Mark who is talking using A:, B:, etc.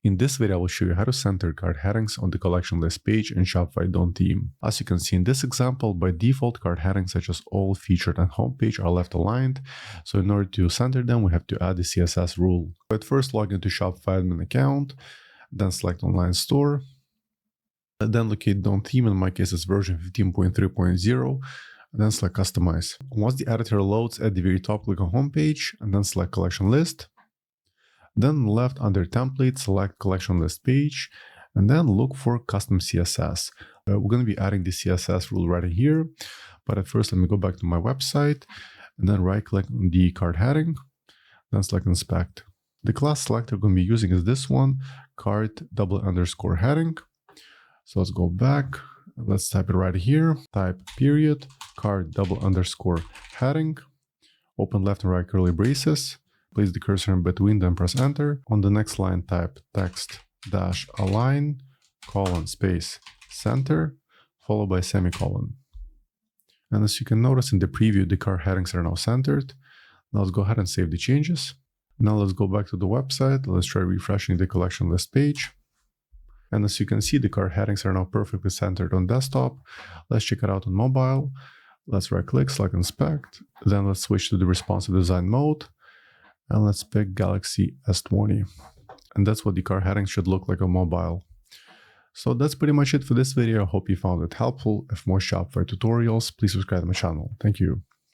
A: In this video, I will show you how to center card headings on the collection list page in Shopify Dawn theme. As you can see in this example, by default, card headings such as all, featured, and homepage are left aligned. So in order to center them, we have to add the CSS rule. But first, log into Shopify admin account, then select online store, and then locate Dawn theme. In my case, it's version 15.3.0. And then select customize. Once the editor loads, at the very top, click on homepage, and then select collection list. Then left under template, select collection list page, and then look for custom CSS. We're going to be adding the CSS rule right here. But at first, let me go back to my website and then right click on the card heading, then select inspect. The class selector I'm going to be using is this one, card _ heading. So let's go back. Let's type it right here. Type period, card _ heading. Open left and right curly braces. Place the cursor in between, then press enter. On the next line, type text -align, space, center, followed by semicolon. And as you can notice in the preview, the card headings are now centered. Now let's go ahead and save the changes. Now let's go back to the website. Let's try refreshing the collection list page. And as you can see, the card headings are now perfectly centered on desktop. Let's check it out on mobile. Let's right click, select inspect. Then let's switch to the responsive design mode. And let's pick Galaxy S20. And that's what the card headings should look like on mobile. So that's pretty much it for this video. I hope you found it helpful. If more Shopify tutorials, please subscribe to my channel. Thank you.